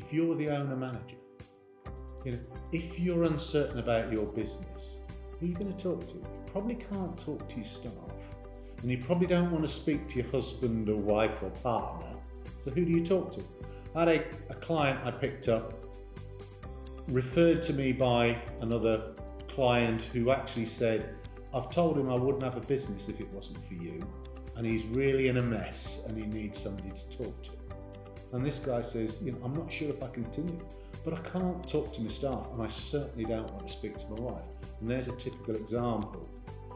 if you're the owner manager, if you're uncertain about your business, who are you going to talk to? You probably can't talk to your staff, and you probably don't want to speak to your husband or wife or partner. So who do you talk to? I had a client I picked up, referred to me by another client who actually said, I've told him I wouldn't have a business if it wasn't for you, and he's really in a mess and he needs somebody to talk to. And this guy says, I'm not sure if I continue, but I can't talk to my staff, and I certainly don't want to speak to my wife. And there's a typical example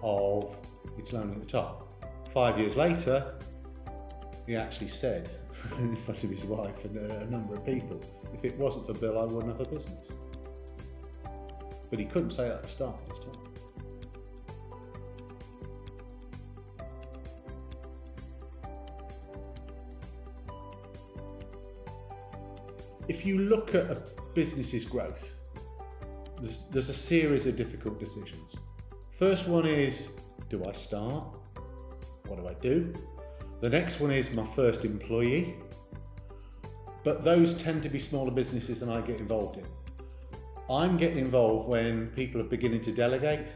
of it's lonely at the top. 5 years later, he actually said in front of his wife and a number of people, if it wasn't for Bill, I wouldn't have a business. But he couldn't say that at the start of his time. If you look at a business's growth, there's a series of difficult decisions. First one is, do I start? What do I do? The next one is my first employee. But those tend to be smaller businesses than I get involved in. I'm getting involved when people are beginning to delegate,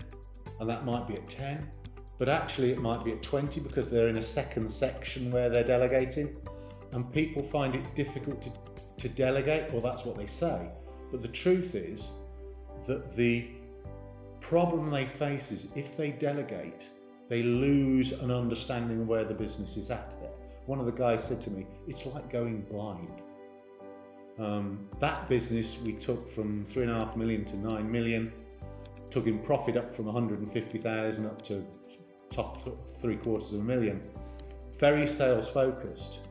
and that might be at 10, but actually it might be at 20 because they're in a second section where they're delegating, and people find it difficult to delegate, or that's what they say. But the truth is that the problem they face is if they delegate, they lose an understanding of where the business is at there. One of the guys said to me, it's like going blind. That business we took from 3.5 million to 9 million, took in profit up from 150,000 up to top 750,000. Very sales focused.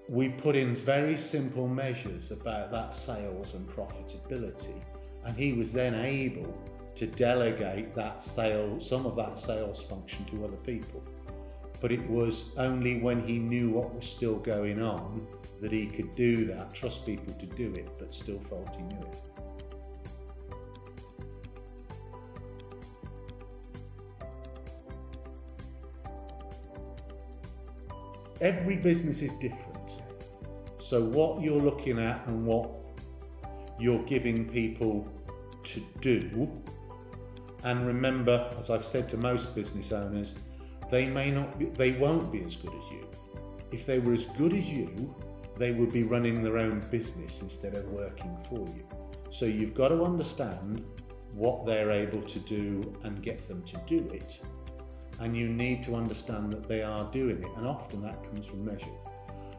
We've put in very simple measures about that sales and profitability, and he was then able to delegate that some of that sales function to other people. But it was only when he knew what was still going on that he could do that, trust people to do it, but still felt he knew it. Every business is different. So what you're looking at and what you're giving people to do, and remember, as I've said to most business owners, they won't be as good as you. If they were as good as you, they would be running their own business instead of working for you. So you've got to understand what they're able to do and get them to do it. And you need to understand that they are doing it. And often that comes from measures.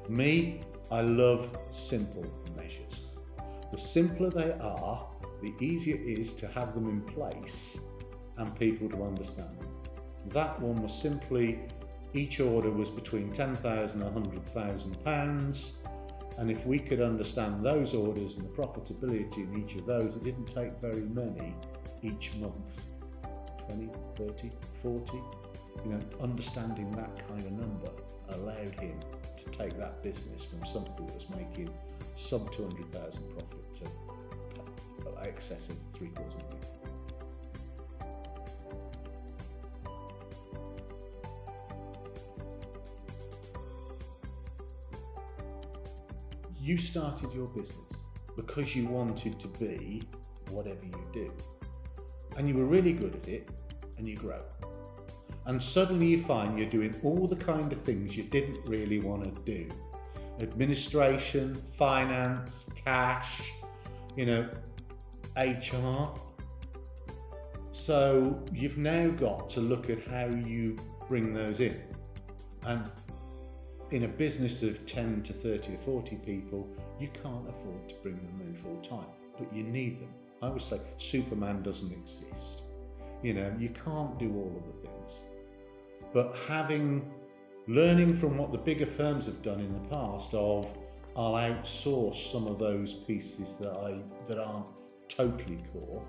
Me, I love simple measures. The simpler they are, the easier it is to have them in place and people to understand them. That one was simply, each order was between £10,000 and £100,000. And if we could understand those orders and the profitability in each of those, it didn't take very many each month, 20, 30, 40. Understanding that kind of number allowed him to take that business from something that was making sub 200,000 profit to excess of 750,000. You started your business because you wanted to be whatever you do, and you were really good at it, and you grow. And suddenly you find you're doing all the kind of things you didn't really want to do. Administration, finance, cash, HR. So you've now got to look at how you bring those in. And in a business of 10 to 30 or 40 people, you can't afford to bring them in full time, but you need them. I would say Superman doesn't exist. You can't do all of the things. But learning from what the bigger firms have done in the past of, I'll outsource some of those pieces that aren't totally core,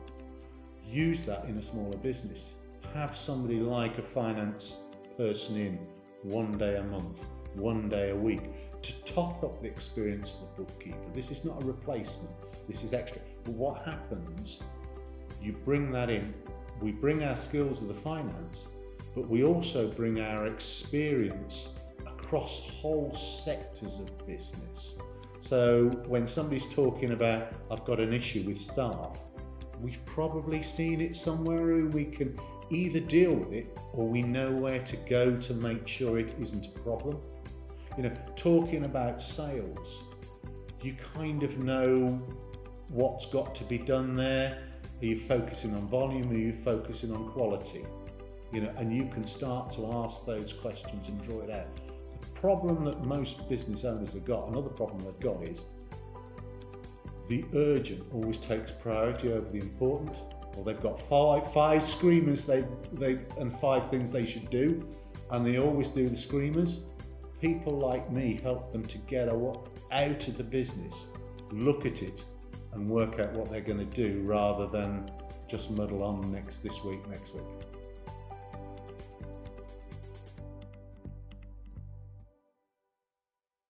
use that in a smaller business. Have somebody like a finance person in 1 day a month, 1 day a week, to top up the experience of the bookkeeper. This is not a replacement, this is extra. But what happens, you bring that in, we bring our skills of the finance, but we also bring our experience across whole sectors of business. So when somebody's talking about, I've got an issue with staff, we've probably seen it somewhere where we can either deal with it or we know where to go to make sure it isn't a problem. You know, talking about sales, you kind of know what's got to be done there. Are you focusing on volume? Are you focusing on quality? You know, and you can start to ask those questions and draw it out. The problem that most business owners have got, another problem they've got, is the urgent always takes priority over the important. Or they've got five screamers and 5 things they should do, and they always do the screamers. People like me help them to get out of the business, look at it, and work out what they're going to do rather than just muddle on this week, next week.